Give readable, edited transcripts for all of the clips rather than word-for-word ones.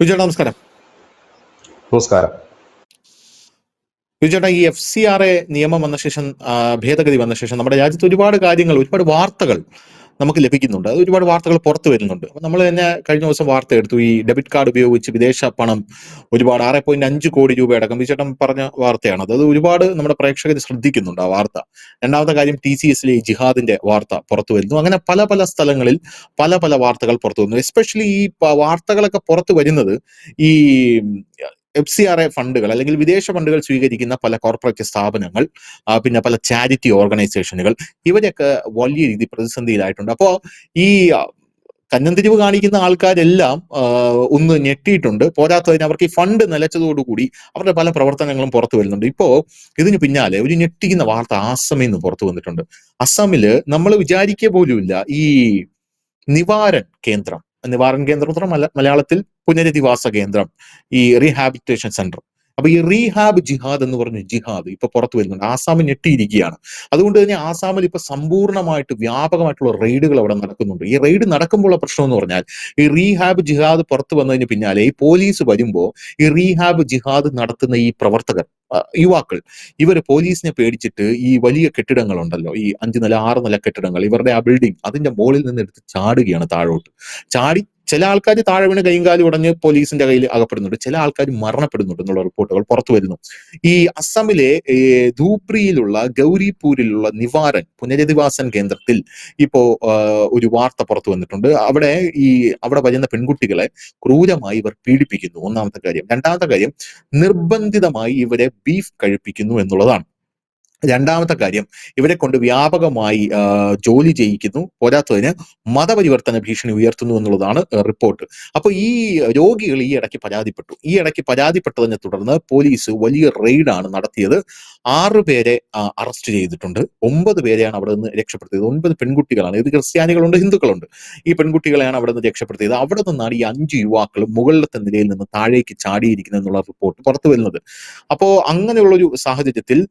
വിജയേട്ടാ നമസ്കാരം. നമസ്കാരം. വിജയേട്ടാ, ഈ FCRA നിയമം വന്ന ശേഷം, ഭേദഗതി വന്ന ശേഷം നമ്മുടെ രാജ്യത്ത് ഒരുപാട് കാര്യങ്ങൾ, ഒരുപാട് വാർത്തകൾ നമുക്ക് ലഭിക്കുന്നുണ്ട്. അത് ഒരുപാട് വാർത്തകൾ പുറത്തു വരുന്നുണ്ട്. അപ്പൊ നമ്മൾ തന്നെ കഴിഞ്ഞ ദിവസം വാർത്ത എടുത്തു, ഈ ഡെബിറ്റ് കാർഡ് ഉപയോഗിച്ച് വിദേശ പണം ഒരുപാട് 6.5 കോടി രൂപ അടക്കം. വിജയേട്ടൻ പറഞ്ഞ വാർത്തയാണ് അത് ഒരുപാട് നമ്മുടെ പ്രേക്ഷകർ ശ്രദ്ധിക്കുന്നുണ്ട് ആ വാർത്ത. രണ്ടാമത്തെ കാര്യം, TCS-ലെ ഈ ജിഹാദിന്റെ വാർത്ത പുറത്തു വരുന്നു. അങ്ങനെ പല പല സ്ഥലങ്ങളിൽ പല പല വാർത്തകൾ പുറത്തു വരുന്നു. എസ്പെഷ്യലി ഈ വാർത്തകളൊക്കെ പുറത്തു വരുന്നത് ഈ FCRA ഫണ്ടുകൾ അല്ലെങ്കിൽ വിദേശ ഫണ്ടുകൾ സ്വീകരിക്കുന്ന പല കോർപ്പറേറ്റ് സ്ഥാപനങ്ങൾ, പിന്നെ പല ചാരിറ്റി ഓർഗനൈസേഷനുകൾ, ഇവരൊക്കെ വലിയ രീതിയിൽ പ്രതിസന്ധിയിലായിട്ടുണ്ട്. അപ്പോ ഈ കന്നന്തിരിവ് കാണിക്കുന്ന ആൾക്കാരെല്ലാം ഒന്ന് ഞെട്ടിയിട്ടുണ്ട്. പോരാത്തതിന് അവർക്ക് ഈ ഫണ്ട് നിലച്ചതോടുകൂടി അവരുടെ പല പ്രവർത്തനങ്ങളും പുറത്തു വരുന്നുണ്ട്. ഇപ്പോ ഇതിന് പിന്നാലെ ഒരു ഞെട്ടിക്കുന്ന വാർത്ത ആസാമിൽ നിന്ന് പുറത്തു വന്നിട്ടുണ്ട്. അസാമില് നമ്മൾ വിചാരിക്കുക പോലുമില്ല, ഈ നിവാരൺ കേന്ദ്രം മലയാളത്തിൽ പുനരധിവാസ കേന്ദ്രം, ഈ റീഹാബിലിറ്റേഷൻ സെന്റർ. അപ്പൊ ഈ റീഹാബ് ജിഹാദ് എന്ന് പറഞ്ഞ ജിഹാദ് ഇപ്പൊ പുറത്തു വരുന്നുണ്ട്. ആസാമിൽ ഞെട്ടിയിരിക്കുകയാണ്. അതുകൊണ്ട് തന്നെ ആസാമിൽ ഇപ്പൊ സമ്പൂർണ്ണമായിട്ട് വ്യാപകമായിട്ടുള്ള റെയ്ഡുകൾ അവിടെ നടക്കുന്നുണ്ട്. ഈ റെയ്ഡ് നടക്കുമ്പോഴുള്ള പ്രശ്നം എന്ന് പറഞ്ഞാൽ, ഈ റീഹാബ് ജിഹാദ് പുറത്തു വന്നതിന് പിന്നാലെ ഈ പോലീസ് വരുമ്പോൾ ഈ റീഹാബ് ജിഹാദ് നടത്തുന്ന ഈ പ്രവർത്തകർ, യുവാക്കൾ, ഇവർ പോലീസിനെ പേടിച്ചിട്ട് ഈ വലിയ കെട്ടിടങ്ങളുണ്ടല്ലോ, ഈ 5 നില 6 നില കെട്ടിടങ്ങൾ, ഇവരുടെ ആ ബിൽഡിംഗ് അതിന്റെ മുകളിൽ നിന്ന് എടുത്ത് ചാടുകയാണ് താഴോട്ട്. ചാടി ചില ആൾക്കാർ താഴെ വീണ് കൈയും കാലും ഉടഞ്ഞ് പോലീസിന്റെ കയ്യിൽ അകപ്പെടുന്നുണ്ട്. ചില ആൾക്കാർ മരണപ്പെടുന്നുണ്ട് എന്നുള്ള റിപ്പോർട്ടുകൾ പുറത്തു വരുന്നു. ഈ അസമിലെ ധൂപ്രിയിലുള്ള ഗൗരിപൂരിലുള്ള നിവാരൺ പുനരധിവാസൻ കേന്ദ്രത്തിൽ ഇപ്പോ ഒരു വാർത്ത പുറത്തു വന്നിട്ടുണ്ട്. അവിടെ വരുന്ന പെൺകുട്ടികളെ ക്രൂരമായി ഇവർ പീഡിപ്പിക്കുന്നു, ഒന്നാമത്തെ കാര്യം. രണ്ടാമത്തെ കാര്യം, നിർബന്ധിതമായി ഇവരെ ബീഫ് കഴിപ്പിക്കുന്നു എന്നുള്ളതാണ്. രണ്ടാമത്തെ കാര്യം, ഇവരെ കൊണ്ട് വ്യാപകമായി ജോലി ചെയ്യിക്കുന്നു. പോരാത്തതിന് മതപരിവർത്തന ഭീഷണി ഉയർത്തുന്നു എന്നുള്ളതാണ് റിപ്പോർട്ട്. അപ്പൊ ഈ രോഗികൾ ഈ ഇടയ്ക്ക് പരാതിപ്പെട്ടതിനെ തുടർന്ന് പോലീസ് വലിയ റെയ്ഡാണ് നടത്തിയത്. 6 പേരെ അറസ്റ്റ് ചെയ്തിട്ടുണ്ട്. 9 പേരെയാണ് അവിടെ നിന്ന് രക്ഷപ്പെടുത്തിയത്. 9 പെൺകുട്ടികളാണ്. ഇത് ക്രിസ്ത്യാനികളുണ്ട്, ഹിന്ദുക്കളുണ്ട്. ഈ പെൺകുട്ടികളെയാണ് അവിടെ നിന്ന് രക്ഷപ്പെടുത്തിയത്. അവിടെ നിന്നാണ് ഈ 5 യുവാക്കളും മുകളിലത്തെ നിലയിൽ നിന്ന് താഴേക്ക് ചാടിയിരിക്കുന്നത് എന്നുള്ള റിപ്പോർട്ട് പുറത്തു വരുന്നത്. അപ്പോ അങ്ങനെയുള്ളൊരു സാഹചര്യത്തിൽ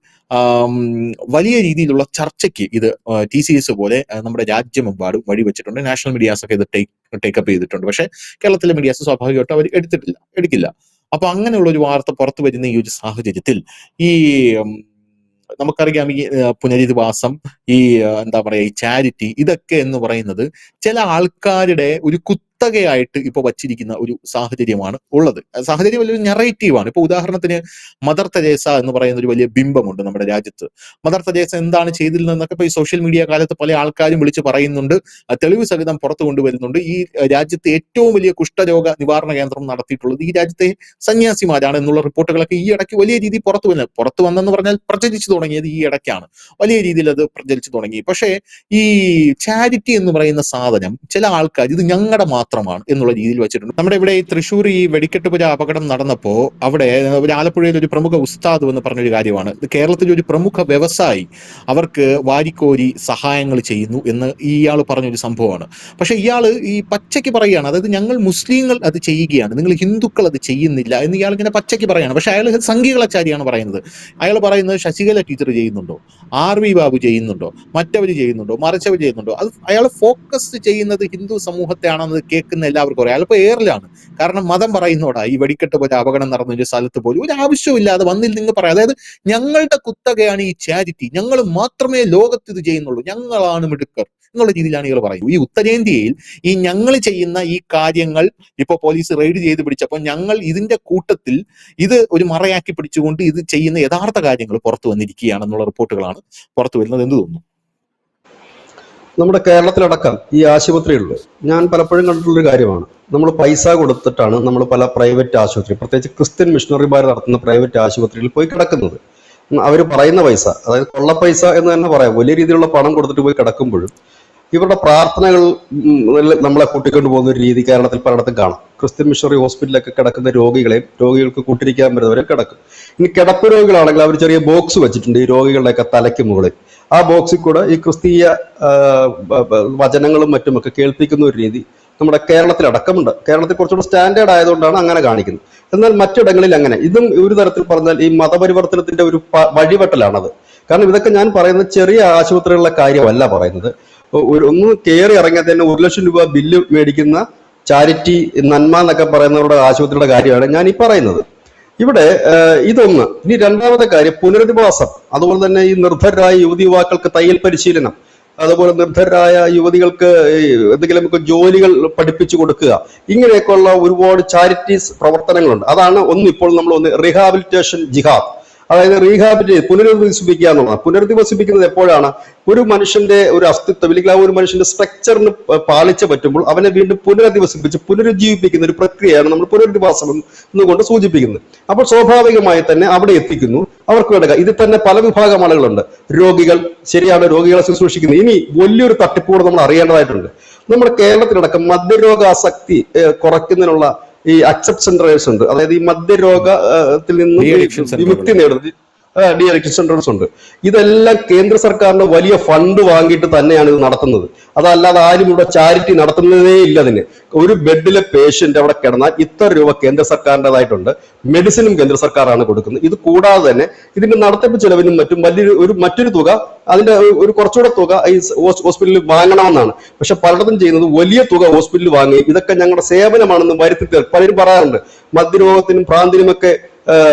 വലിയ രീതിയിലുള്ള ചർച്ചയ്ക്ക് ഇത് TCS പോലെ നമ്മുടെ രാജ്യമെമ്പാടും വഴിവെച്ചിട്ടുണ്ട്. നാഷണൽ മീഡിയാസ് ഒക്കെ ഇത് ടേക്കപ്പ് ചെയ്തിട്ടുണ്ട്. പക്ഷെ കേരളത്തിലെ മീഡിയാസ് സ്വാഭാവികമായിട്ടും അവർ എടുക്കില്ല. അപ്പൊ അങ്ങനെയുള്ള ഒരു വാർത്ത പുറത്തു വരുന്ന ഈ ഒരു സാഹചര്യത്തിൽ ഈ നമുക്കറിയാം, ഈ പുനരധിവാസം, ഈ എന്താ പറയാ, ഈ ചാരിറ്റി, ഇതൊക്കെ എന്ന് പറയുന്നത് ചില ആൾക്കാരുടെ ഒരു കുത്തകയായിട്ട് ഇപ്പൊ വച്ചിരിക്കുന്ന ഒരു സാഹചര്യമാണ് ഉള്ളത്. സാഹചര്യം വലിയൊരു നെറേറ്റീവാണ്. ഇപ്പൊ ഉദാഹരണത്തിന് മദർ തെരേസ എന്ന് പറയുന്ന ഒരു വലിയ ബിംബമുണ്ട് നമ്മുടെ രാജ്യത്ത്. മദർ തെരേസ എന്താണ് ചെയ്തിരുന്നതെന്നൊക്കെ ഇപ്പൊ ഈ സോഷ്യൽ മീഡിയ കാലത്ത് പല ആൾക്കാരും വിളിച്ച് പറയുന്നുണ്ട്, തെളിവ് സഹിതം പുറത്തു കൊണ്ടുവരുന്നുണ്ട്. ഈ രാജ്യത്തെ ഏറ്റവും വലിയ കുഷ്ഠരോഗ നിവാരണ കേന്ദ്രം നടത്തിയിട്ടുള്ളത് ഈ രാജ്യത്തെ സന്യാസിമാരാണ് എന്നുള്ള റിപ്പോർട്ടുകളൊക്കെ ഈ ഇടയ്ക്ക് വലിയ രീതിയിൽ പുറത്തു വന്നെന്ന് പറഞ്ഞാൽ പ്രചരിച്ചു തുടങ്ങിയത് ഈ ഇടയ്ക്കാണ്. വലിയ രീതിയിൽ അത് പ്രചരിച്ചു തുടങ്ങി. പക്ഷേ ഈ ചാരിറ്റി എന്ന് പറയുന്ന സാധനം ചില ആൾക്കാർ ഇത് ഞങ്ങളുടെ മാത്രമാണ് എന്നുള്ള രീതിയിൽ വെച്ചിട്ടുണ്ട്. നമ്മുടെ ഇവിടെ ഈ തൃശ്ശൂർ ഈ വെടിക്കെട്ടുപുര അപകടം നടന്നപ്പോ അവിടെ ഒരു ആലപ്പുഴയിൽ ഒരു പ്രമുഖ ഉസ്താദ് എന്ന് പറഞ്ഞൊരു കാര്യമാണ്, ഇത് കേരളത്തിലെ ഒരു പ്രമുഖ വ്യവസായി അവർക്ക് വാരിക്കോരി സഹായങ്ങൾ ചെയ്യുന്നു എന്ന് ഇയാൾ പറഞ്ഞൊരു സംഭവമാണ്. പക്ഷെ ഇയാൾ ഈ പച്ചയ്ക്ക് പറയുകയാണ്, അതായത് ഞങ്ങൾ മുസ്ലിങ്ങൾ അത് ചെയ്യുകയാണ്, നിങ്ങൾ ഹിന്ദുക്കൾ അത് ചെയ്യുന്നില്ല എന്ന് ഇയാൾ ഇങ്ങനെ പച്ചയ്ക്ക് പറയുകയാണ്. പക്ഷെ അയാൾ സംഘികളാചാരിയാണ് പറയുന്നത്. അയാൾ പറയുന്നത് ശശികല ടീച്ചർ ചെയ്യുന്നുണ്ടോ, RV ബാബു ചെയ്യുന്നുണ്ടോ, മറ്റവർ ചെയ്യുന്നുണ്ടോ, മറിച്ചവർ ചെയ്യുന്നുണ്ടോ, അത് അയാൾ ഫോക്കസ് ചെയ്യുന്നത് ഹിന്ദു സമൂഹത്തെയാണെന്ന് കേൾക്കുന്ന എല്ലാവർക്കും അറിയാം. അയാളിപ്പോ എയറിലാണ്. കാരണം മതം പറയുന്നോടാ ഈ വെടിക്കെട്ട് പോലെ അപകടം നടന്ന ഒരു സ്ഥലത്ത് പോലും ഒരു ആവശ്യമില്ലാതെ വന്നിൽ നിങ്ങൾ പറയാം. അതായത് ഞങ്ങളുടെ കുത്തകയാണ് ഈ ചാരിറ്റി, ഞങ്ങൾ മാത്രമേ ലോകത്ത് ഇത് ചെയ്യുന്നുള്ളൂ, ഞങ്ങളാണ് മിടുക്കർ എന്നുള്ള രീതിയിലാണ് ഇയാൾ പറയുന്നത്. ഈ ഉത്തരേന്ത്യയിൽ ഈ ഞങ്ങൾ ചെയ്യുന്ന ഈ കാര്യങ്ങൾ ഇപ്പൊ പോലീസ് റെയ്ഡ് ചെയ്ത് പിടിച്ചപ്പോൾ ഞങ്ങൾ ഇതിന്റെ കൂട്ടത്തിൽ ഇത് ഒരു മറയാക്കി പിടിച്ചുകൊണ്ട് ഇത് ചെയ്യുന്ന യഥാർത്ഥ കാര്യങ്ങൾ പുറത്തു വന്നിരിക്കുകയാണെന്നുള്ള റിപ്പോർട്ടുകളാണ് പുറത്തു വരുന്നത്. എന്ത് തോന്നുന്നു? നമ്മുടെ കേരളത്തിലടക്കം ഈ ആശുപത്രികളിൽ ഞാൻ പലപ്പോഴും കണ്ടിട്ടുള്ളൊരു കാര്യമാണ്, നമ്മൾ പൈസ കൊടുത്തിട്ടാണ് നമ്മൾ പല പ്രൈവറ്റ് ആശുപത്രി, പ്രത്യേകിച്ച് ക്രിസ്ത്യൻ മിഷണറിമാർ നടത്തുന്ന പ്രൈവറ്റ് ആശുപത്രിയിൽ പോയി കിടക്കുന്നത്. അവർ പറയുന്ന പൈസ, അതായത് കൊള്ള പൈസ എന്ന് തന്നെ പറയാം, വലിയ രീതിയിലുള്ള പണം കൊടുത്തിട്ട് പോയി കിടക്കുമ്പോഴും ഇവരുടെ പ്രാർത്ഥനകൾ നമ്മളെ കൂട്ടിക്കൊണ്ടു പോകുന്ന ഒരു രീതി കേരളത്തിൽ പലയിടത്തും കാണാം. ക്രിസ്ത്യൻ മിഷണറി ഹോസ്പിറ്റലിലൊക്കെ കിടക്കുന്ന രോഗികൾക്ക് കൂട്ടിരിക്കാൻ വരുന്നവരെ കിടക്കും. ഇനി കിടപ്പ് രോഗികളാണെങ്കിൽ അവർ ചെറിയ ബോക്സ് വെച്ചിട്ടുണ്ട് ഈ രോഗികളുടെയൊക്കെ തലയ്ക്ക് മുകളിൽ. ആ ബോക്സിൽ കൂടെ ഈ ക്രിസ്തീയ വചനങ്ങളും മറ്റുമൊക്കെ കേൾപ്പിക്കുന്ന ഒരു രീതി നമ്മുടെ കേരളത്തിലടക്കമുണ്ട്. കേരളത്തിൽ കുറച്ചുകൂടെ സ്റ്റാൻഡേർഡ് ആയതുകൊണ്ടാണ് അങ്ങനെ കാണിക്കുന്നത്. എന്നാൽ മറ്റിടങ്ങളിൽ അങ്ങനെ ഇതും ഒരു തരത്തിൽ പറഞ്ഞാൽ ഈ മതപരിവർത്തനത്തിന്റെ ഒരു വഴിവെട്ടലാണത്. കാരണം ഇതൊക്കെ ഞാൻ പറയുന്നത് ചെറിയ ആശുപത്രികളിലെ കാര്യമല്ല പറയുന്നത്. ഒന്ന് കയറി ഇറങ്ങിയാൽ തന്നെ 1 ലക്ഷം രൂപ ബില്ല് മേടിക്കുന്ന ചാരിറ്റി നന്മ എന്നൊക്കെ പറയുന്നവരുടെ ആശുപത്രിയുടെ കാര്യമാണ് ഞാൻ ഈ പറയുന്നത്. ഇവിടെ ഇതൊന്ന്. ഇനി രണ്ടാമത്തെ കാര്യം പുനരധിവാസം, അതുപോലെ തന്നെ ഈ നിർദ്ധരായ യുവതി യുവാക്കൾക്ക് തയ്യൽ പരിശീലനം, അതുപോലെ നിർദ്ധരായ യുവതികൾക്ക് എന്തെങ്കിലുമൊക്കെ ജോലികൾ പഠിപ്പിച്ചു കൊടുക്കുക, ഇങ്ങനെയൊക്കെയുള്ള ഒരുപാട് ചാരിറ്റീസ് പ്രവർത്തനങ്ങളുണ്ട്. അതാണ് ഒന്ന് ഇപ്പോൾ നമ്മൾ റീഹാബിലിറ്റേഷൻ ജിഹാദ്, അതായത് പുനരധിവസിപ്പിക്കുക എന്നുള്ളതാണ്. പുനരധിവസിപ്പിക്കുന്നത് എപ്പോഴാണ്? ഒരു മനുഷ്യന്റെ ഒരു അസ്തിത്വം അല്ലെങ്കിൽ ആ ഒരു മനുഷ്യന്റെ സ്ട്രക്ചറിന് പാളിച്ച പറ്റുമ്പോൾ അവനെ വീണ്ടും പുനരധിവസിപ്പിച്ച് പുനരുജ്ജീവിപ്പിക്കുന്ന ഒരു പ്രക്രിയയാണ് നമ്മൾ പുനരധിവാസം എന്നുകൊണ്ട് സൂചിപ്പിക്കുന്നത്. അപ്പോൾ സ്വാഭാവികമായി തന്നെ അവിടെ എത്തിക്കുന്നു. അവർക്ക് വേണ്ട ഇതിൽ തന്നെ പല വിഭാഗം ആളുകളുണ്ട്. രോഗികൾ, ശരിയാണ്, രോഗികളെ ശുശ്രൂഷിക്കുന്നത്. ഇനി വലിയൊരു തട്ടിപ്പൂടെ നമ്മൾ അറിയേണ്ടതായിട്ടുണ്ട്. നമ്മുടെ കേരളത്തിലടക്കം മദ്യരോഗാസക്തി കുറയ്ക്കുന്നതിനുള്ള ഈ അക്സെപ്റ്റ് സെന്റേഴ്സ് ഉണ്ട്. അതായത് ഈ മദ്യരോഗത്തിൽ നിന്ന് വിമുക്തി നേടുന്നത് ഡി അഡിക്ഷൻ സെന്റേഴ്സ് ഉണ്ട്. ഇതെല്ലാം കേന്ദ്ര സർക്കാരിന്റെ വലിയ ഫണ്ട് വാങ്ങിയിട്ട് തന്നെയാണ് ഇത് നടത്തുന്നത്. അതല്ലാതെ ആരും ഇവിടെ ചാരിറ്റി നടത്തുന്നതേ ഇല്ല. അതിന് ഒരു ബെഡിലെ പേഷ്യന്റ് അവിടെ കിടന്നാൽ ഇത്ര രൂപ കേന്ദ്ര സർക്കാരിൻ്റെതായിട്ടുണ്ട്. മെഡിസിനും കേന്ദ്ര സർക്കാരാണ് കൊടുക്കുന്നത്. ഇത് കൂടാതെ തന്നെ ഇതിന്റെ നടത്തിപ്പ് ചെലവിനും മറ്റും മറ്റൊരു തുക, അതിന്റെ ഒരു കുറച്ചുകൂടെ തുക ഈ ഹോസ്പിറ്റലിൽ വാങ്ങണമെന്നാണ്. പക്ഷെ പലയിടത്തും ചെയ്യുന്നത് വലിയ തുക ഹോസ്പിറ്റലിൽ വാങ്ങി ഇതൊക്കെ ഞങ്ങളുടെ സേവനമാണെന്ന് വരുത്തി പലരും പറയാറുണ്ട്. മദ്യരോഗത്തിനും ഭ്രാന്തിനുമൊക്കെ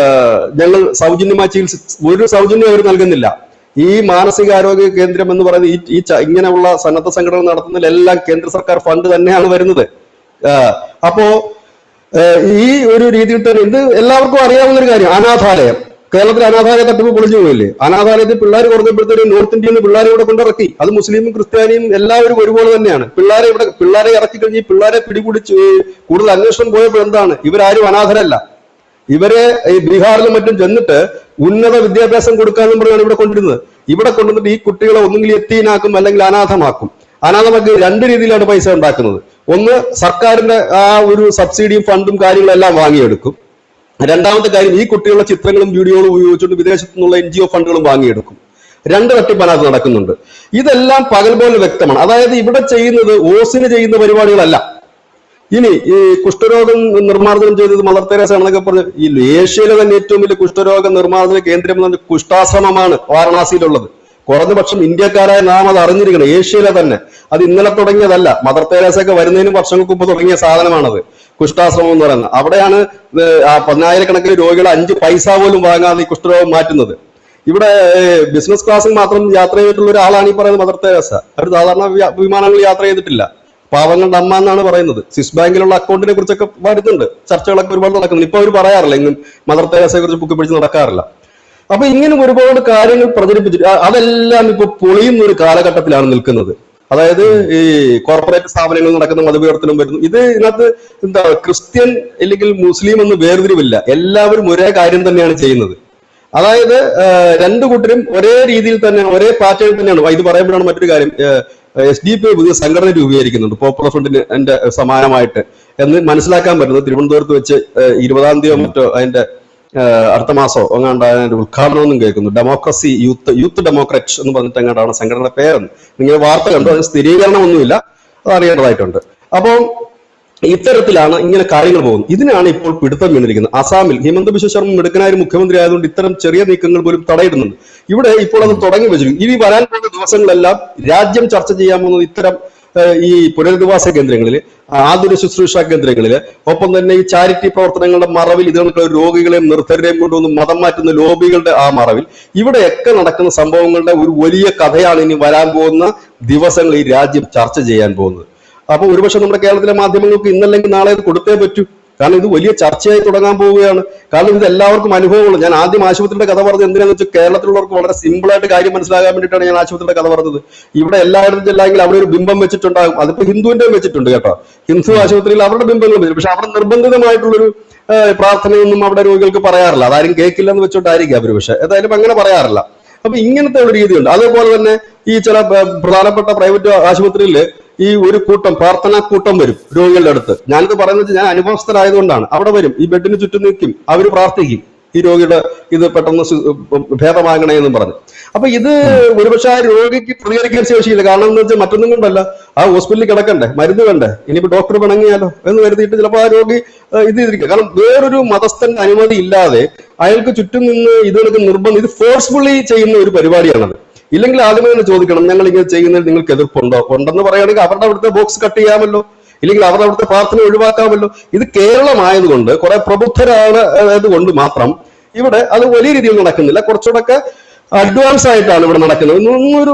ഞങ്ങൾ സൗജന്യമായി ഒരു സൗജന്യം അവർ നൽകുന്നില്ല. ഈ മാനസികാരോഗ്യ കേന്ദ്രം എന്ന് പറയുന്നത് ഈ ഇങ്ങനെയുള്ള സന്നദ്ധ സംഘടന നടത്തുന്നതിലെല്ലാം കേന്ദ്ര സർക്കാർ ഫണ്ട് തന്നെയാണ് വരുന്നത്. അപ്പോ ഈ ഒരു രീതിയിൽ തന്നെ ഇത് എല്ലാവർക്കും അറിയാവുന്ന ഒരു കാര്യം. അനാഥാലയം, കേരളത്തിൽ അനാഥാലയ തട്ടിപ്പ് പൊളിഞ്ഞു പോയില്ലേ? അനാഥാലയത്തിൽ പിള്ളേർ കുറഞ്ഞപ്പോഴത്തേക്കും നോർത്ത് ഇന്ത്യയിൽ നിന്ന് പിള്ളേരെ ഇവിടെ കൊണ്ടിറക്കി. അത് മുസ്ലിമും ക്രിസ്ത്യാനിയും എല്ലാവരും ഒരുപോലെ തന്നെയാണ്. പിള്ളേരെ ഇറക്കി കഴിഞ്ഞ് പിള്ളേരെ പിടികൂടിച്ച് കൂടുതൽ അന്വേഷണം പോയപ്പോൾ എന്താണ്? ഇവരാരും അനാഥരല്ല. ഇവരെ ഈ ബീഹാറിലും മറ്റും ചെന്നിട്ട് ഉന്നത വിദ്യാഭ്യാസം കൊടുക്കാനും പറഞ്ഞാണ് ഇവിടെ കൊണ്ടിരുന്നത്. ഇവിടെ കൊണ്ടുവന്നിട്ട് ഈ കുട്ടികളെ ഒന്നുകിൽ യത്തീനാക്കും അല്ലെങ്കിൽ അനാഥമാക്കും. അനാഥമാക്കി രണ്ട് രീതിയിലാണ് പൈസ ഉണ്ടാക്കുന്നത്. ഒന്ന്, സർക്കാരിന്റെ ആ ഒരു സബ്സിഡിയും ഫണ്ടും കാര്യങ്ങളെല്ലാം വാങ്ങിയെടുക്കും. രണ്ടാമത്തെ കാര്യം, ഈ കുട്ടികളുടെ ചിത്രങ്ങളും വീഡിയോകളും ഉപയോഗിച്ചുകൊണ്ട് വിദേശത്തു നിന്നുള്ള NGO ഫണ്ടുകളും വാങ്ങിയെടുക്കും. രണ്ട് തട്ടിപ്പ് അതിനകത്ത് നടക്കുന്നുണ്ട്. ഇതെല്ലാം പകൽ പോലെ വ്യക്തമാണ്. അതായത് ഇവിടെ ചെയ്യുന്നത് ഓസിന് ചെയ്യുന്ന പരിപാടികളല്ല. ഇനി ഈ കുഷ്ഠരോഗം നിർമ്മാർജ്ജനം ചെയ്തത് മദർ തെരേസ ആണെന്നൊക്കെ പറഞ്ഞ് ഈ ഏഷ്യയിലെ തന്നെ ഏറ്റവും വലിയ കുഷ്ഠരോഗ നിർമ്മാർജ്ജന കേന്ദ്രം എന്ന് പറഞ്ഞ കുഷ്ഠാശ്രമമാണ് വാരണാസിയിലുള്ളത്. കുറഞ്ഞപക്ഷം ഇന്ത്യക്കാരായ നാം അത് അറിഞ്ഞിരിക്കണം. ഏഷ്യയിലെ തന്നെ. അത് ഇന്നലെ തുടങ്ങിയതല്ല. മദർ തെരേസയൊക്കെ വരുന്നതിന് വർഷങ്ങൾക്ക് മുമ്പ് തുടങ്ങിയ സാധനമാണത്, കുഷ്ഠാശ്രമം എന്ന് പറയുന്നത്. അവിടെയാണ് 10,000-കണക്കിന് രോഗികളെ 5 പൈസ പോലും വാങ്ങാതെ ഈ കുഷ്ഠരോഗം മാറ്റുന്നത്. ഇവിടെ ബിസിനസ് ക്ലാസ്സിൽ മാത്രം യാത്ര ചെയ്തിട്ടുള്ള ഒരാളാണ് ഈ പറയുന്നത് മദർ തെരേസ. അവർ സാധാരണ വിമാനങ്ങളിൽ യാത്ര ചെയ്തിട്ടില്ല. പാവങ്ങളുടെ അമ്മ എന്നാണ് പറയുന്നത്. സ്വിസ് ബാങ്കിലുള്ള അക്കൗണ്ടിനെ കുറിച്ചൊക്കെ വരുന്നുണ്ട്, ചർച്ചകളൊക്കെ ഒരുപാട് നടക്കുന്നുണ്ട്. ഇപ്പൊ അവർ പറയാറില്ല, എങ്ങും മദർ തെരേസയെ കുറിച്ച് പൊക്കി പിടിച്ച് നടക്കാറില്ല. അപ്പൊ ഇങ്ങനെ ഒരുപാട് കാര്യങ്ങൾ പ്രചരിപ്പിച്ചിട്ട് അതെല്ലാം ഇപ്പൊ പൊളിയുന്ന ഒരു കാലഘട്ടത്തിലാണ് നിൽക്കുന്നത്. അതായത് ഈ കോർപ്പറേറ്റ് സ്ഥാപനങ്ങളിൽ നടക്കുന്ന മതവിവർത്തനം വരുന്നു. ഇതിനകത്ത് എന്താ ക്രിസ്ത്യൻ അല്ലെങ്കിൽ മുസ്ലിം എന്ന് വേർതിരിവില്ല. എല്ലാവരും ഒരേ കാര്യം തന്നെയാണ് ചെയ്യുന്നത്. അതായത് രണ്ടു കൂട്ടരും ഒരേ രീതിയിൽ തന്നെ ഒരേ പാറ്റേണിൽ തന്നെയാണ്. ഇത് പറയുമ്പോഴാണ് മറ്റൊരു കാര്യം, SDP പുതിയ സംഘടന രൂപീകരിക്കുന്നുണ്ട് പോപ്പുലർ ഫ്രണ്ടിന്റെ സമാനമായിട്ട് എന്ന് മനസ്സിലാക്കാൻ പറ്റുന്നത്. തിരുവനന്തപുരത്ത് വെച്ച് 20-ാം തീയതിയോ മറ്റോ അതിന്റെ അടുത്ത മാസമോ അങ്ങാണ്ട് അതിന്റെ ഉദ്ഘാടനമൊന്നും കേൾക്കുന്നു. ഡെമോക്രസി യൂത്ത് ഡെമോക്രാറ്റ്സ് എന്ന് പറഞ്ഞിട്ട് അങ്ങോട്ടാണ് സംഘടനയുടെ പേരെന്ന്. നിങ്ങൾ വാർത്ത കണ്ടു, അതിന് സ്ഥിരീകരണമൊന്നുമില്ല, അത് അറിയേണ്ടതായിട്ടുണ്ട്. അപ്പോൾ ഇത്തരത്തിലാണ് ഇങ്ങനെ കാര്യങ്ങൾ പോകുന്നത്. ഇതിനാണ് ഇപ്പോൾ പിടുത്തം വീണിരിക്കുന്നത്. അസാമിൽ ഹിമന്ത ബിശ്വ ശർമ്മ മിടുക്കനായ മുഖ്യമന്ത്രി ആയതുകൊണ്ട് ഇത്തരം ചെറിയ നീക്കങ്ങൾ പോലും തടയിടുന്നുണ്ട്. ഇവിടെ ഇപ്പോൾ അത് തുടങ്ങി വെച്ചിരിക്കും. ഇനി വരാൻ പോകുന്ന ദിവസങ്ങളെല്ലാം രാജ്യം ചർച്ച ചെയ്യാൻ പോകുന്നത് ഇത്തരം ഈ പുനരധിവാസ കേന്ദ്രങ്ങളിൽ, ആതുര ശുശ്രൂഷ കേന്ദ്രങ്ങളിൽ, ഒപ്പം തന്നെ ഈ ചാരിറ്റി പ്രവർത്തനങ്ങളുടെ മറവിൽ ഇതുകൊണ്ടുള്ള രോഗികളെയും നിർദ്ധരെയും കൊണ്ടുവന്ന് മതം മാറ്റുന്ന ലോബികളുടെ ആ മറവിൽ ഇവിടെയൊക്കെ നടക്കുന്ന സംഭവങ്ങളുടെ ഒരു വലിയ കഥയാണ് ഇനി വരാൻ പോകുന്ന ദിവസങ്ങൾ ഈ രാജ്യം ചർച്ച ചെയ്യാൻ പോകുന്നത്. അപ്പൊ ഒരുപക്ഷെ നമ്മുടെ കേരളത്തിലെ മാധ്യമങ്ങൾക്ക് ഇന്നല്ലെങ്കിൽ നാളെ ഇത് കൊടുത്തേ പറ്റൂ. കാരണം ഇത് വലിയ ചർച്ചയായി തുടങ്ങാൻ പോവുകയാണ്. കാരണം ഇത് എല്ലാവർക്കും അനുഭവമുള്ളൂ. ഞാൻ ആദ്യം ആശുപത്രിയുടെ കഥ പറഞ്ഞത് എന്തിനാന്ന് വെച്ചാൽ കേരളത്തിലുള്ളവർക്ക് വളരെ സിമ്പിൾ ആയിട്ട് കാര്യം മനസ്സിലാകാൻ വേണ്ടിയിട്ടാണ് ഞാൻ ആശുപത്രിയുടെ കഥ പറഞ്ഞത്. ഇവിടെ എല്ലായിടത്തും ചെല്ലെങ്കിൽ അവിടെ ഒരു ബിംബം വെച്ചിട്ടുണ്ടാകും. അതിപ്പോ ഹിന്ദുവിന്റെ വെച്ചിട്ടുണ്ട് കേട്ടോ. ഹിന്ദു ആശുപത്രിയിൽ അവരുടെ ബിംബങ്ങൾ വെച്ചിട്ട്, പക്ഷെ അവിടെ നിർബന്ധിതമായിട്ടുള്ളൊരു പ്രാർത്ഥനയൊന്നും അവിടെ രോഗികൾക്ക് പറയാറില്ല. അതാരും കേൾക്കില്ലെന്ന് വെച്ചോണ്ടായിരിക്കും അവര്. പക്ഷെ ഏതായാലും അങ്ങനെ പറയാറില്ല. അപ്പൊ ഇങ്ങനത്തെ ഒരു രീതിയുണ്ട്. അതേപോലെ തന്നെ ഈ ചില പ്രധാനപ്പെട്ട പ്രൈവറ്റ് ആശുപത്രിയിൽ ഈ ഒരു കൂട്ടം പ്രാർത്ഥനാ കൂട്ടം വരും രോഗികളുടെ അടുത്ത്. ഞാനിത് പറയുന്നത് ഞാൻ അനുഭവസ്ഥരായതുകൊണ്ടാണ്. അവിടെ വരും, ഈ ബെഡിന് ചുറ്റും നിൽക്കും, അവർ പ്രാർത്ഥിക്കും ഈ രോഗിയുടെ ഇത് പെട്ടെന്ന് ഭേദമാകണേ എന്നും പറഞ്ഞു. അപ്പൊ ഇത് ഒരുപക്ഷെ ആ രോഗിക്ക് പ്രതികരിക്കാൻ ശേഷിയില്ല. കാരണം എന്ന് വെച്ചാൽ മറ്റൊന്നും കൊണ്ടല്ല, ആ ഹോസ്പിറ്റലിൽ കിടക്കണ്ടേ, മരുന്ന് വേണ്ടേ, ഇനിയിപ്പോ ഡോക്ടർ പിണങ്ങിയാലോ എന്ന് കരുതിയിട്ട് ചിലപ്പോൾ ആ രോഗി ഇത് ചെയ്തിരിക്കുക. കാരണം വേറൊരു മതസ്ഥന്റെ അനുമതി ഇല്ലാതെ അയാൾക്ക് ചുറ്റും നിന്ന് ഇതൊക്കെ നിർബന്ധം, ഇത് ഫോഴ്സ്ഫുള്ളി ചെയ്യുന്ന ഒരു പരിപാടിയാണത്. ഇല്ലെങ്കിൽ ആദ്യമേ തന്നെ ചോദിക്കണം, ഞങ്ങൾ ഇങ്ങനെ ചെയ്യുന്നതിൽ നിങ്ങൾക്ക് എതിർപ്പുണ്ടോ? ഉണ്ടെന്ന് പറയുകയാണെങ്കിൽ അവരുടെ അവിടുത്തെ ബോക്സ് കട്ട് ചെയ്യാമല്ലോ. ഇല്ലെങ്കിൽ അവർ അവിടുത്തെ പ്രാർത്ഥന ഒഴിവാക്കാമല്ലോ. ഇത് കേരളമായതുകൊണ്ട് കുറെ പ്രബുദ്ധരായത് മാത്രം ഇവിടെ അത് വലിയ രീതിയിൽ നടക്കുന്നില്ല. കുറച്ചുകൂടെ അഡ്വാൻസ് ആയിട്ടാണ് ഇവിടെ നടക്കുന്നത്.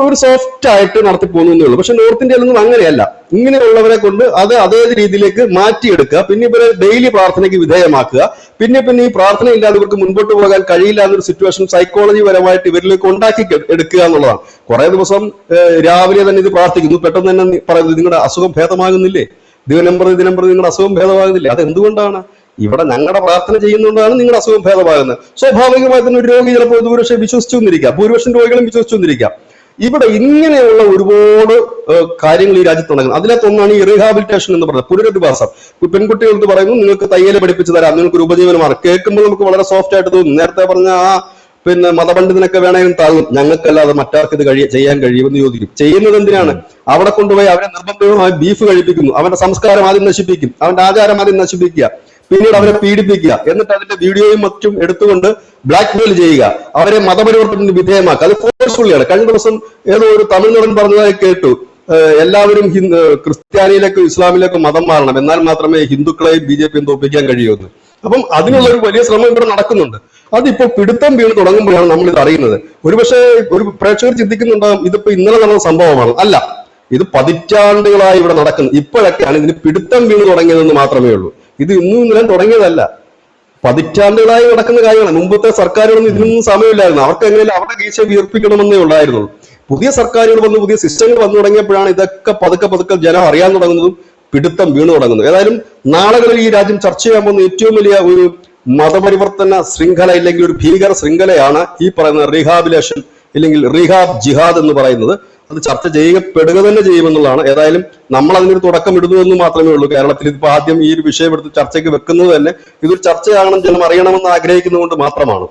ഒരു സോഫ്റ്റ് ആയിട്ട് നടത്തി പോകുന്നേ ഉള്ളൂ. പക്ഷെ നോർത്ത് ഇന്ത്യയിലൊന്നും അങ്ങനെയല്ല. ഇങ്ങനെയുള്ളവരെ കൊണ്ട് അത് അതേ രീതിയിലേക്ക് മാറ്റിയെടുക്കുക, പിന്നെ ഇവരെ ഡെയിലി പ്രാർത്ഥനയ്ക്ക് വിധേയമാക്കുക, പിന്നെ ഈ പ്രാർത്ഥന ഇല്ലാതെ ഇവർക്ക് മുൻപോട്ട് പോകാൻ കഴിയില്ല എന്നൊരു സിറ്റുവേഷൻ സൈക്കോളജി പരമായിട്ട് ഇവരിലേക്ക് ഉണ്ടാക്കി എടുക്കുക എന്നുള്ളതാണ്. കുറെ ദിവസം രാവിലെ തന്നെ ഇത് പ്രാർത്ഥിക്കുന്നു, പെട്ടെന്ന് തന്നെ പറയുന്നത് നിങ്ങളുടെ അസുഖം ഭേദമാകുന്നില്ലേ, ദിനം പ്രതി നിങ്ങളുടെ അസുഖം ഭേദമാകുന്നില്ലേ. അത് എന്തുകൊണ്ടാണ്? ഇവിടെ ഞങ്ങളുടെ പ്രാർത്ഥന ചെയ്യുന്നതുകൊണ്ടാണ് നിങ്ങളുടെ അസുഖം ഭേദമാകുന്നത്. സ്വാഭാവികമായി തന്നെ ഒരു രോഗി ചിലപ്പോൾ ഭൂരിപക്ഷം വിശ്വസിച്ചു വന്നിരിക്കാം, ഭൂരിപക്ഷം രോഗികളും വിശ്വസിച്ചു വന്നിരിക്കാം. ഇവിടെ ഇങ്ങനെയുള്ള ഒരുപാട് കാര്യങ്ങൾ ഈ രാജ്യത്ത് നടക്കുന്നത്. അതിനകത്തൊന്നാണ് ഈ റീഹാബിലിറ്റേഷൻ എന്ന് പറയുന്നത്, പുനരധിവാസം. പെൺകുട്ടികൾക്ക് പറയുന്നു നിങ്ങൾക്ക് തയ്യൽ പഠിപ്പിച്ചു തരാം, നിങ്ങൾക്കൊരു ഉപജീവനമാണ്. കേൾക്കുമ്പോൾ നമുക്ക് വളരെ സോഫ്റ്റ് ആയിട്ട് തോന്നും. നേരത്തെ പറഞ്ഞ മതപണ്ഡിതനൊക്കെ വേണമെങ്കിലും താങ്ങും, ഞങ്ങൾക്കല്ലാതെ മറ്റാർക്ക് ഇത് ചെയ്യാൻ കഴിയുമെന്ന് ചോദിക്കും. ചെയ്യുന്നത് എന്തിനാണ്? അവിടെ കൊണ്ടുപോയി അവരെ നിർബന്ധമായി ബീഫ് കഴിപ്പിക്കുന്നു, അവന്റെ സംസ്കാരം ആദ്യം നശിപ്പിക്കും, അവന്റെ ആചാരം ആദ്യം നശിപ്പിക്കുക, പിന്നീട് അവരെ പീഡിപ്പിക്കുക, എന്നിട്ട് അതിന്റെ വീഡിയോയും മറ്റും എടുത്തുകൊണ്ട് ബ്ലാക്ക് മെയിൽ ചെയ്യുക, അവരെ മതപരിവർത്തനത്തിന് വിധേയമാക്കുക. അത് ഫോഴ്സ്ഫുള്ളിയാണ്. കഴിഞ്ഞ ദിവസം ഏതോ ഒരു തമിഴ്നാടൻ പറഞ്ഞതായി കേട്ടു, എല്ലാവരും ക്രിസ്ത്യാനിയിലേക്കും ഇസ്ലാമിലേക്കും മതം മാറണം, എന്നാൽ മാത്രമേ ഹിന്ദുക്കളെയും BJP തോൽപ്പിക്കാൻ കഴിയുമെന്ന്. അപ്പം അതിനുള്ള ഒരു വലിയ ശ്രമം ഇവിടെ നടക്കുന്നുണ്ട്. അതിപ്പോ പിടുത്തം വീണ് തുടങ്ങുമ്പോഴാണ് നമ്മൾ ഇത് അറിയുന്നത്. ഒരുപക്ഷെ ഒരു പ്രേക്ഷകർ ചിന്തിക്കുന്നുണ്ടാകും ഇതിപ്പോ ഇന്നലെ നടന്ന സംഭവമാണ്. അല്ല, ഇത് പതിറ്റാണ്ടുകളായി ഇവിടെ നടക്കുന്നു. ഇപ്പോഴൊക്കെയാണ് ഇതിന് പിടുത്തം വീണ് തുടങ്ങിയതെന്ന് മാത്രമേ ഉള്ളൂ. ഇത് ഇന്നും ഇന്നലെ തുടങ്ങിയതല്ല, പതിറ്റാണ്ടുകളായി നടക്കുന്ന കാര്യമാണ്. മുമ്പത്തെ സർക്കാരുകളൊന്നും ഇതിനൊന്നും സമയമില്ലായിരുന്നു. അവർക്ക് എങ്ങനെയും അവരുടെ ഗീശ വീർപ്പിക്കണമെന്നേ ഉള്ളായിരുന്നുള്ളൂ. പുതിയ സർക്കാരുകൾ വന്ന് പുതിയ സിസ്റ്റങ്ങൾ വന്നു തുടങ്ങിയപ്പോഴാണ് ഇതൊക്കെ പതുക്കെ ജനം അറിയാൻ തുടങ്ങുന്നതും പിടുത്തം വീണു തുടങ്ങുന്നത്. ഏതായാലും നാളുകളിൽ ഈ രാജ്യം ചർച്ച ചെയ്യാൻ പോകുന്ന ഏറ്റവും വലിയ ഒരു മതപരിവർത്തന ശൃംഖല ഇല്ലെങ്കിൽ ഒരു ഭീകര ശൃംഖലയാണ് ഈ പറയുന്ന റീഹാബിലേഷൻ ഇല്ലെങ്കിൽ റീഹാബ് ജിഹാദ് എന്ന് പറയുന്നത്. അത് ചർച്ച ചെയ്യപ്പെടുക തന്നെ ചെയ്യുമെന്നുള്ളതാണ്. ഏതായാലും നമ്മൾ അതിനൊരു തുടക്കം ഇടുന്നു എന്ന് മാത്രമേ ഉള്ളൂ. കേരളത്തിൽ ഇതിപ്പോ ആദ്യം ഈ ഒരു വിഷയം എടുത്ത് ചർച്ചയ്ക്ക് വെക്കുന്നത് തന്നെ ഇതൊരു ചർച്ചയാകണം, ജനം അറിയണമെന്ന് ആഗ്രഹിക്കുന്നതുകൊണ്ട് മാത്രമാണ്.